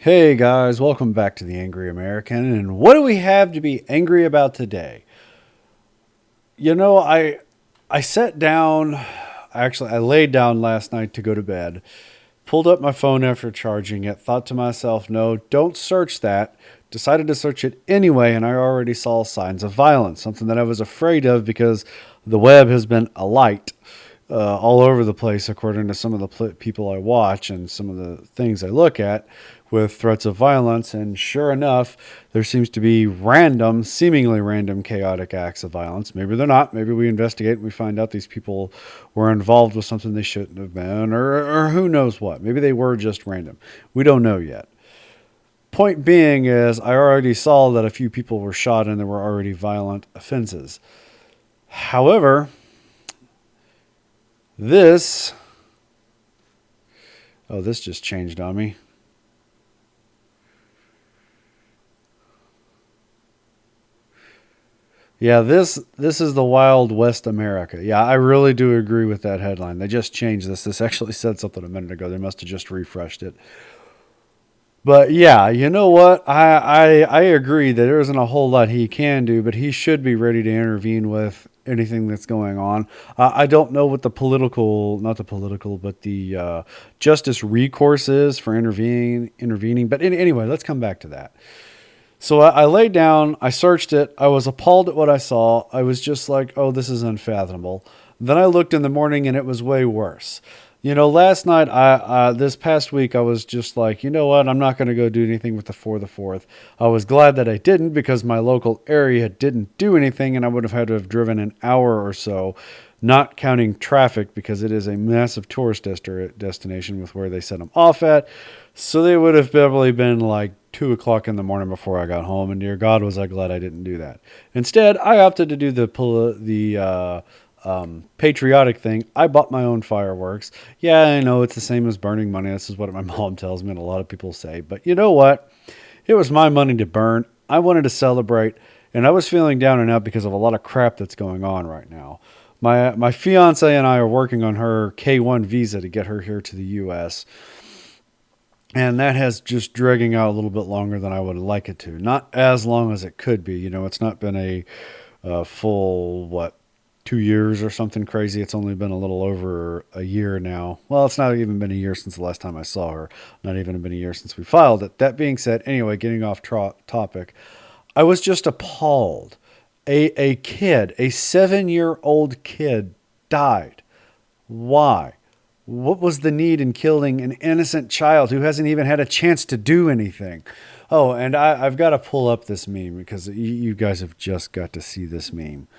Hey guys, welcome back to the Angry American. And what do we have to be angry about today? You know, I sat down, I laid down last night to go to bed, pulled up my phone after charging it, thought to myself, no, don't search that. Decided to search it anyway, and I already saw signs of violence, something that I was afraid of because the web has been alight all over the place, according to some of the people I watch and some of the things I look at with threats of violence. And sure enough, there seems to be random, seemingly random, chaotic acts of violence. Maybe they're not. Maybe we investigate and we find out these people were involved with something they shouldn't have been, or who knows what. Maybe they were just random. We don't know yet. Point being is, I already saw that a few people were shot and there were already violent offenses. However, this. Oh, this just changed on me. Yeah, this is the Wild West America. Yeah, I really do agree with that headline. They just changed this. This actually said something a minute ago. They must have just refreshed it. But yeah, you know what? I agree that there isn't a whole lot he can do, but he should be ready to intervene with anything that's going on. I don't know what the political, not the political, but the justice recourse is for intervening. But anyway, let's come back to that. So I laid down, I searched it, I was appalled at what I saw. I was just like, oh, this is unfathomable. Then I looked in the morning and it was way worse. You know, last night, this past week, I was just like, you know what? I'm not going to go do anything with the For the Fourth. I was glad that I didn't because my local area didn't do anything and I would have had to have driven an hour or so, not counting traffic because it is a massive tourist destination with where they set them off at. So they would have probably been like 2 o'clock in the morning before I got home. And dear God, was I glad I didn't do that. Instead, I opted to do the patriotic thing. I bought my own fireworks. Yeah, I know it's the same as burning money. This is what my mom tells me and a lot of people say. But you know what? It was my money to burn. I wanted to celebrate. And I was feeling down and out because of a lot of crap that's going on right now. My fiance and I are working on her K1 visa to get her here to the U.S., and that has just dragging out a little bit longer than I would like it to. Not as long as it could be. You know, it's not been a full, 2 years or something crazy. It's only been a little over a year now. Well, it's not even been a year since the last time I saw her. Not even been a year since we filed it. That being said, anyway, getting off topic, I was just appalled. A kid, a 7-year-old kid died. Why? What was the need in killing an innocent child who hasn't even had a chance to do anything? Oh, and I've got to pull up this meme because you guys have just got to see this meme.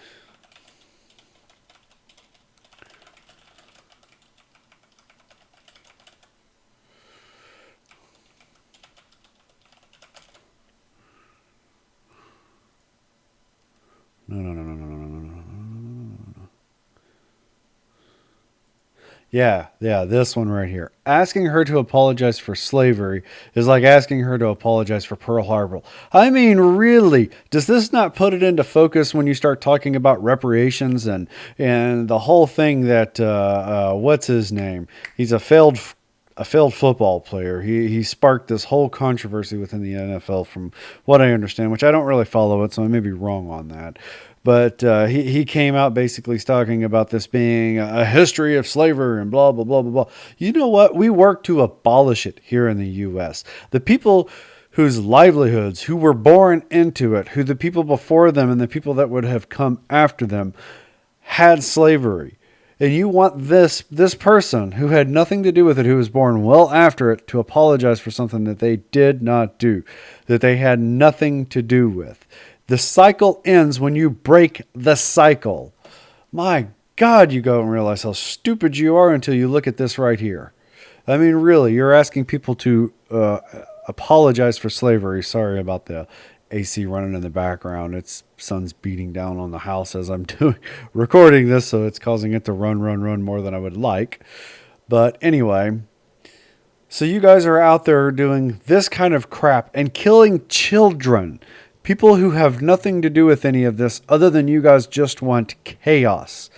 No, no, no, no, no, no, no, no, no. Yeah, this one right here. Asking her to apologize for slavery is like asking her to apologize for Pearl Harbor. I mean, really, does this not put it into focus when you start talking about reparations and the whole thing that what's his name? He's a failed football player. He sparked this whole controversy within the NFL, from what I understand, which I don't really follow it, so I may be wrong on that. But he came out basically talking about this being a history of slavery and blah, blah, blah, blah, blah. You know what? We work to abolish it here in the U.S. The people whose livelihoods, who were born into it, who the people before them and the people that would have come after them had slavery. And you want this person who had nothing to do with it, who was born well after it, to apologize for something that they did not do, that they had nothing to do with. The cycle ends when you break the cycle. My God, you don't realize how stupid you are until you look at this right here. I mean, really, you're asking people to apologize for slavery. Sorry about the AC running in the background. It's sun's beating down on the house as I'm doing recording this, so it's causing it to run more than I would like. But anyway, so you guys are out there doing this kind of crap and killing children, people who have nothing to do with any of this other than you guys just want chaos.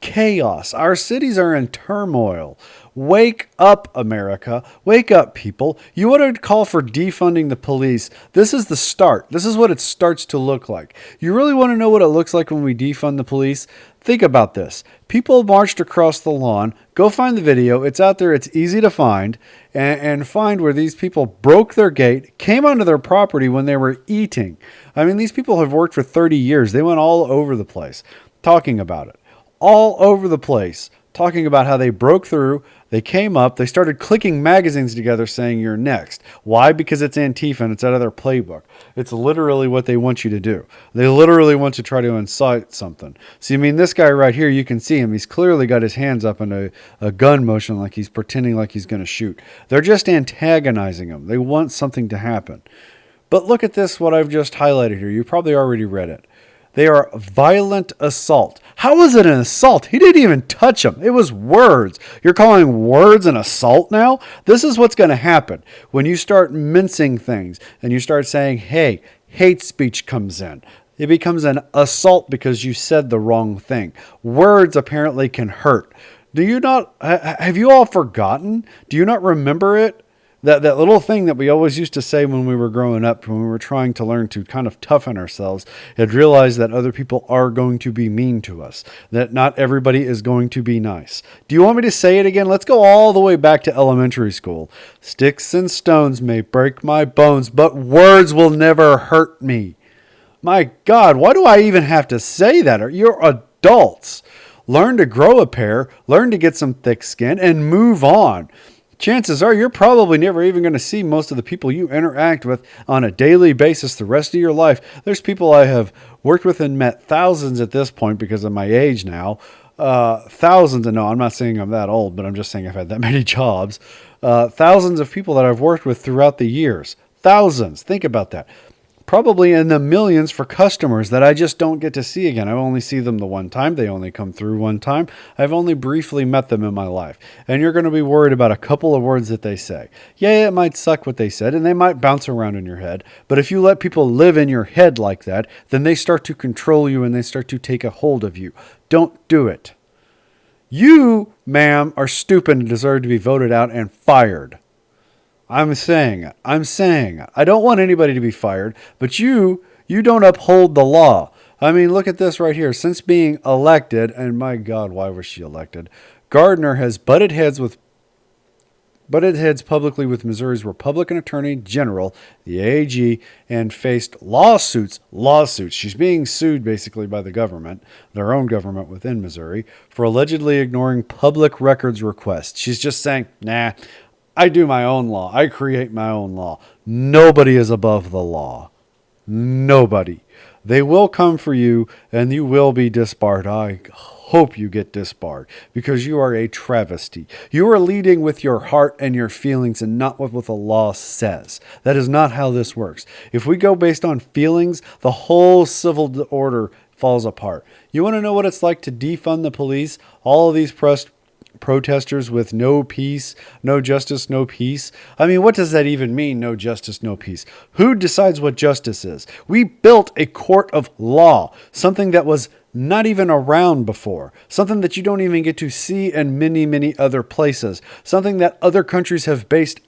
Chaos. Our cities are in turmoil. Wake up, America. Wake up, people. You want to call for defunding the police. This is the start. This is what it starts to look like. You really want to know what it looks like when we defund the police? Think about this. People marched across the lawn. Go find the video. It's out there. It's easy to find. And find where these people broke their gate, came onto their property when they were eating. I mean, these people have worked for 30 years. They went all over the place talking about it. All over the place talking about how they broke through. They came up. They started clicking magazines together saying, "You're next." Why? Because it's Antifa and it's out of their playbook. It's literally what they want you to do. They literally want to try to incite something. See, I mean, this guy right here, you can see him. He's clearly got his hands up in a gun motion like he's pretending like he's going to shoot. They're just antagonizing him. They want something to happen. But look at this, what I've just highlighted here. You probably already read it. They are violent assault. How was it an assault? He didn't even touch him. It was words. You're calling words an assault now? This is what's going to happen when you start mincing things and you start saying, hey, hate speech comes in. It becomes an assault because you said the wrong thing. Words apparently can hurt. Do you not, have you all forgotten? Do you not remember it? That little thing that we always used to say when we were growing up, when we were trying to learn to kind of toughen ourselves and realize that other people are going to be mean to us, that not everybody is going to be nice. Do you want me to say it again? Let's go all the way back to elementary school. Sticks and stones may break my bones, but words will never hurt me. My God, why do I even have to say that? You're adults. Learn to grow a pair, learn to get some thick skin, and move on. Chances are you're probably never even going to see most of the people you interact with on a daily basis the rest of your life. There's people I have worked with and met, thousands at this point because of my age now. Thousands, and no, I'm not saying I'm that old, but I'm just saying I've had that many jobs. Thousands of people that I've worked with throughout the years. Thousands. Think about that. Probably in the millions for customers that I just don't get to see again. I only see them the one time. They only come through one time. I've only briefly met them in my life. And you're going to be worried about a couple of words that they say. Yeah, it might suck what they said, and they might bounce around in your head. But if you let people live in your head like that, then they start to control you and they start to take a hold of you. Don't do it. You, ma'am, are stupid and deserve to be voted out and fired. I'm saying it. I don't want anybody to be fired, but you don't uphold the law. I mean, look at this right here. Since being elected, and my God, why was she elected? Gardner has butted heads publicly with Missouri's Republican Attorney General, the AG, and faced lawsuits. She's being sued basically by the government, their own government within Missouri, for allegedly ignoring public records requests. She's just saying, nah, I do my own law. I create my own law. Nobody is above the law. Nobody. They will come for you and you will be disbarred. I hope you get disbarred because you are a travesty. You are leading with your heart and your feelings and not what the law says. That is not how this works. If we go based on feelings, the whole civil order falls apart. You want to know what it's like to defund the police? All of these protesters with no peace, no justice, no peace. I mean, what does that even mean, no justice, no peace? Who decides what justice is? We built a court of law, something that was not even around before, something that you don't even get to see in many, many other places, something that other countries have based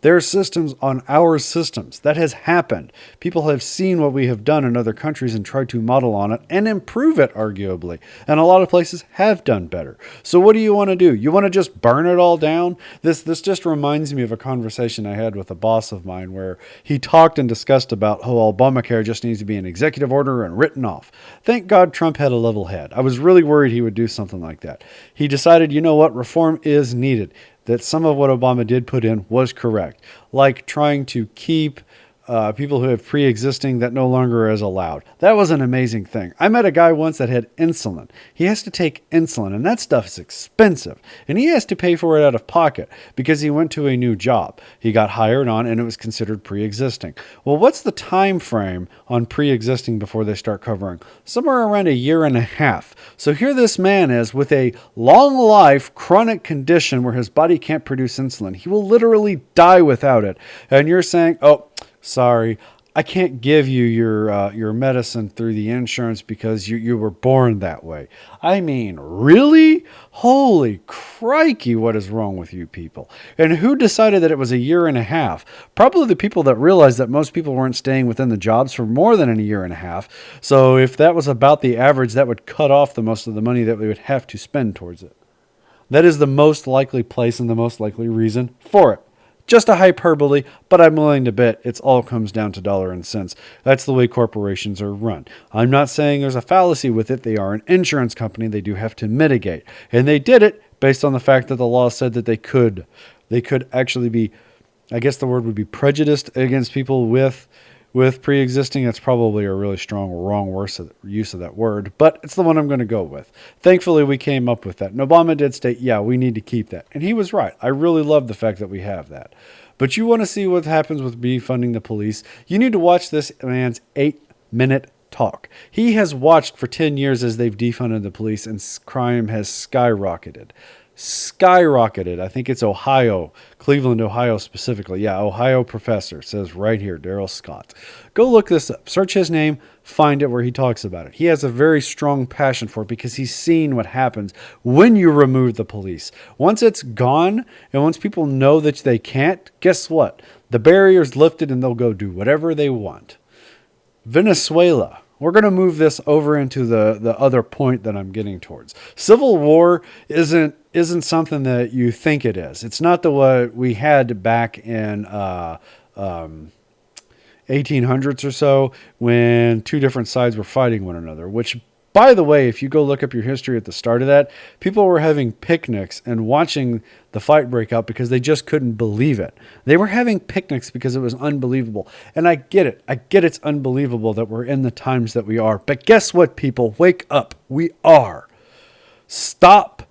their systems on our systems. That has happened. People have seen what we have done in other countries and tried to model on it and improve it, arguably. And a lot of places have done better. So what do you want to do? You want to just burn it all down? This just reminds me of a conversation I had with a boss of mine where he talked and discussed about how Obamacare just needs to be an executive order and written off. Thank God Trump had a level head. I was really worried he would do something like that. He decided, you know what, reform is needed. That some of what Obama did put in was correct. Like trying to keep people who have pre-existing that no longer is allowed. That was an amazing thing. I met a guy once that had insulin. He has to take insulin, and that stuff is expensive. And he has to pay for it out of pocket because he went to a new job. He got hired on, and it was considered pre-existing. Well, what's the time frame on pre-existing before they start covering? Somewhere around a year and a half. So here this man is with a long life chronic condition where his body can't produce insulin. He will literally die without it. And you're saying, oh, sorry, I can't give you your medicine through the insurance because you were born that way. I mean, really? Holy crikey, what is wrong with you people? And who decided that it was a year and a half? Probably the people that realized that most people weren't staying within the jobs for more than a year and a half. So if that was about the average, that would cut off the most of the money that we would have to spend towards it. That is the most likely place and the most likely reason for it. Just a hyperbole, but I'm willing to bet it's all comes down to dollar and cents. That's the way corporations are run. I'm not saying there's a fallacy with it. They are an insurance company. They do have to mitigate. And they did it based on the fact that the law said that they could. They could actually be, I guess the word would be prejudiced against people with pre-existing. That's probably a really strong wrong use of that word, but it's the one I'm going to go with. Thankfully, we came up with that. And Obama did state, yeah, we need to keep that. And he was right. I really love the fact that we have that. But you want to see what happens with defunding the police, you need to watch this man's 8-minute talk. He has watched for 10 years as they've defunded the police and crime has skyrocketed. Skyrocketed. I think it's Ohio, Cleveland, Ohio specifically. Yeah, Ohio professor says right here, Daryl Scott. Go look this up. Search his name, find it where he talks about it. He has a very strong passion for it because he's seen what happens when you remove the police. Once it's gone and once people know that they can't, guess what? The barrier's lifted and they'll go do whatever they want. Venezuela. We're going to move this over into the other point that I'm getting towards. Civil war isn't something that you think it is. It's not the what we had back in 1800s or so when two different sides were fighting one another, which, by the way, if you go look up your history at the start of that, people were having picnics and watching the fight break out because they just couldn't believe it. They were having picnics because it was unbelievable. And I get it. I get it's unbelievable that we're in the times that we are. But guess what, people? Wake up. We are. Stop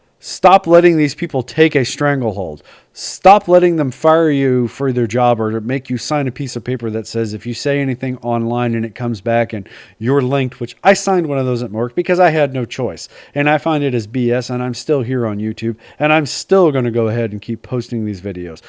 letting these people take a stranglehold. Stop letting them fire you for their job or make you sign a piece of paper that says if you say anything online and it comes back and you're linked, which I signed one of those at work because I had no choice. And I find it as BS, and I'm still here on YouTube, and I'm still going to go ahead and keep posting these videos.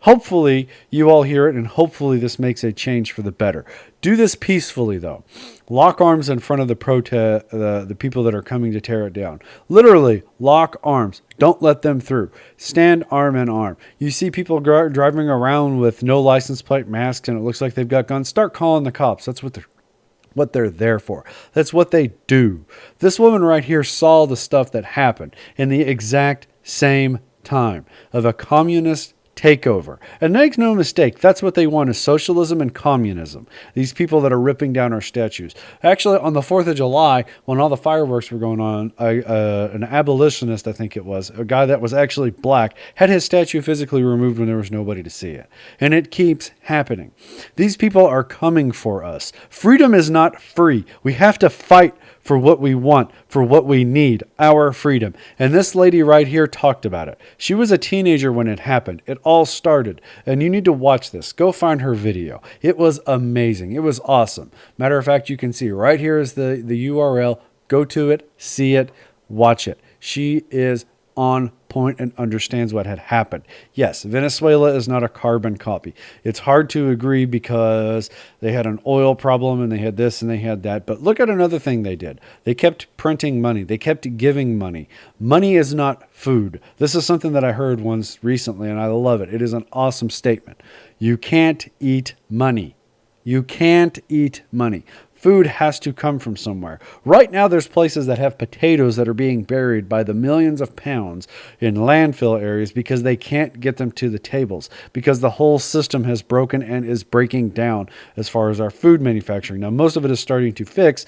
Hopefully you all hear it, and hopefully this makes a change for the better. Do this peacefully, though. Lock arms in front of the people that are coming to tear it down. Literally, lock arms. Don't let them through. Stand arm in arm. You see people driving around with no license plate, masks, and it looks like they've got guns. Start calling the cops. That's what they're there for. That's what they do. This woman right here saw the stuff that happened in the exact same time of a communist takeover. And make no mistake, that's what they want is socialism and communism. These people that are ripping down our statues. Actually, on the 4th of July, when all the fireworks were going on, an abolitionist, I think it was, a guy that was actually black, had his statue physically removed when there was nobody to see it. And it keeps happening. These people are coming for us. Freedom is not free. We have to fight for what we want, for what we need, our freedom. And this lady right here talked about it. She was a teenager when it happened. It all started. And you need to watch this. Go find her video. It was amazing. It was awesome. Matter of fact, you can see right here is the URL. Go to it, see it, watch it. She is on point and understands what had happened. Yes, Venezuela is not a carbon copy. It's hard to agree because they had an oil problem and they had this and they had that. But look at another thing they did. They kept printing money. They kept giving money. Money is not food. This is something that I heard once recently and I love it. It is an awesome statement. You can't eat money. You can't eat money. Food has to come from somewhere. Right now, there's places that have potatoes that are being buried by the millions of pounds in landfill areas because they can't get them to the tables because the whole system has broken and is breaking down as far as our food manufacturing. Now, most of it is starting to fix,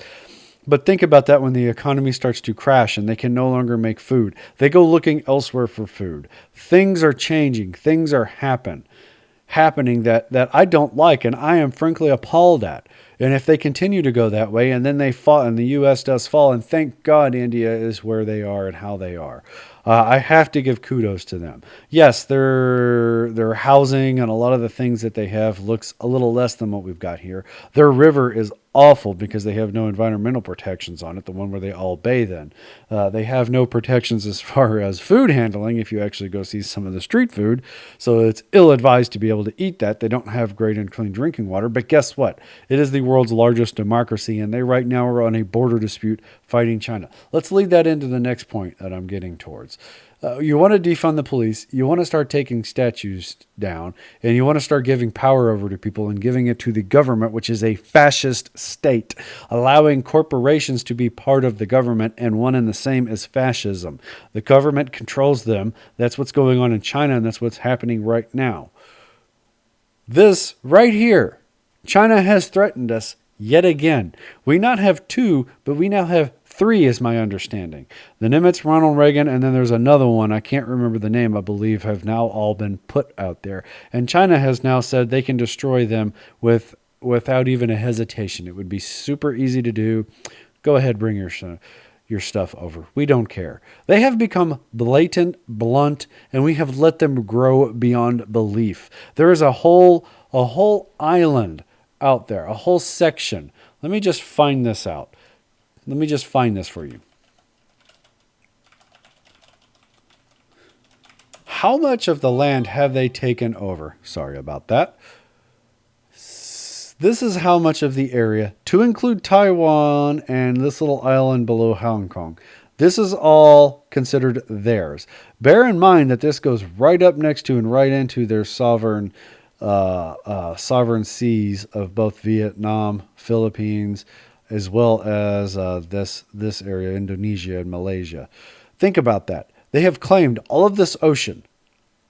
but think about that when the economy starts to crash and they can no longer make food. They go looking elsewhere for food. Things are changing. Things are happening that I don't like and I am frankly appalled at. And if they continue to go that way, and then they fall, and the U.S. does fall, and thank God India is where they are and how they are, I have to give kudos to them. Yes, their housing and a lot of the things that they have looks a little less than what we've got here. Their river is awful because they have no environmental protections on it, the one where they all bathe in. They have no protections as far as food handling if you actually go see some of the street food. So it's ill advised to be able to eat that. They don't have great and clean drinking water. But guess what? It is the world's largest democracy, and they right now are on a border dispute fighting China. Let's lead that into the next point that I'm getting towards. You want to defund the police, you want to start taking statues down, and you want to start giving power over to people and giving it to the government, which is a fascist state, allowing corporations to be part of the government, and one and the same as fascism. The government controls them. That's what's going on in China, and that's what's happening right now. This right here, China has threatened us yet again. We not have two, but we now have three, is my understanding. The Nimitz, Ronald Reagan, and then there's another one, I can't remember the name, I believe, have now all been put out there. And China has now said they can destroy them without even a hesitation. It would be super easy to do. Go ahead, bring your stuff over. We don't care. They have become blatant, blunt, and we have let them grow beyond belief. There is a whole island out there, a whole section. Let me just find this out. Let me just find this for you. How much of the land have they taken over? Sorry about that. This is how much of the area, to include Taiwan and this little island below Hong Kong. This is all considered theirs. Bear in mind that this goes right up next to and right into their sovereign seas of both Vietnam, Philippines, as well as this area, Indonesia and Malaysia. Think about that. They have claimed all of this ocean.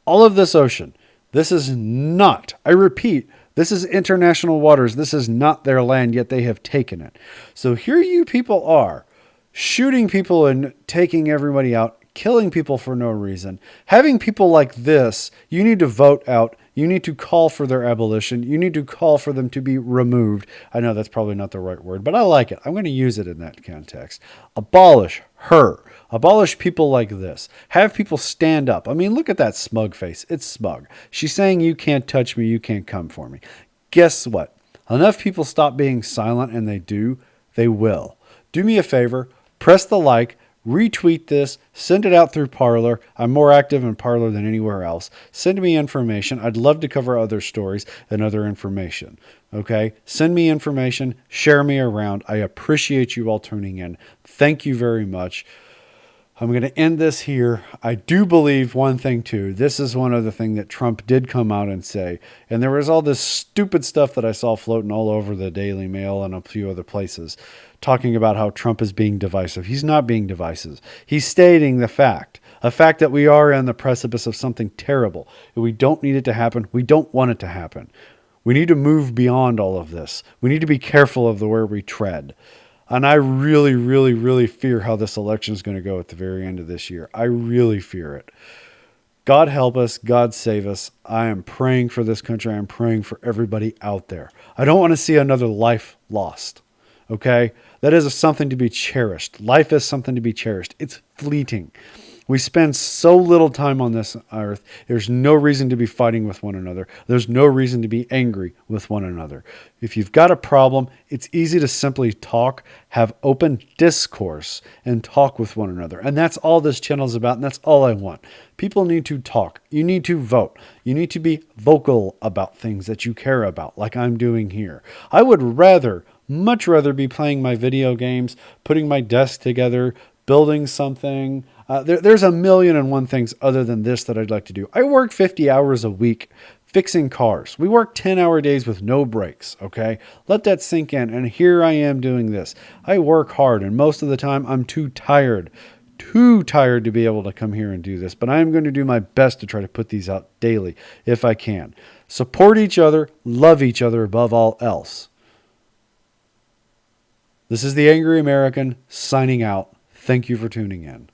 All of this ocean. This is not, I repeat, this is international waters. This is not their land, yet they have taken it. So here you people are, shooting people and taking everybody out, killing people for no reason. Having people like this, you need to vote out. You need to call for their abolition. You need to call for them to be removed. I know that's probably not the right word, but I like it. I'm going to use it in that context. Abolish her. Abolish people like this. Have people stand up. I mean, look at that smug face. It's smug. She's saying, you can't touch me. You can't come for me. Guess what? Enough people stop being silent, and they will. Do me a favor. Press the like. Retweet this, send it out through Parler. I'm more active in Parler than anywhere else. Send me information. I'd love to cover other stories and other information. Okay? Send me information. Share me around. I appreciate you all tuning in. Thank you very much. I'm going to end this here. I do believe one thing too. This is one other thing that Trump did come out and say. And there was all this stupid stuff that I saw floating all over the Daily Mail and a few other places talking about how Trump is being divisive. He's not being divisive. He's stating the fact. A fact that we are on the precipice of something terrible. We don't need it to happen. We don't want it to happen. We need to move beyond all of this. We need to be careful of where we tread. And I really, really, really fear how this election is going to go at the very end of this year. I really fear it. God help us. God save us. I am praying for this country. I am praying for everybody out there. I don't want to see another life lost. Okay? That is something to be cherished. Life is something to be cherished. It's fleeting. We spend so little time on this earth. There's no reason to be fighting with one another. There's no reason to be angry with one another. If you've got a problem, it's easy to simply talk, have open discourse, and talk with one another. And that's all this channel is about, and that's all I want. People need to talk. You need to vote. You need to be vocal about things that you care about, like I'm doing here. I would much rather be playing my video games, putting my desk together, building something. There's a million and one things other than this that I'd like to do. I work 50 hours a week fixing cars. We work 10-hour days with no breaks, okay? Let that sink in. And here I am doing this. I work hard, and most of the time I'm too tired to be able to come here and do this. But I am going to do my best to try to put these out daily if I can. Support each other, love each other above all else. This is the Angry American signing out. Thank you for tuning in.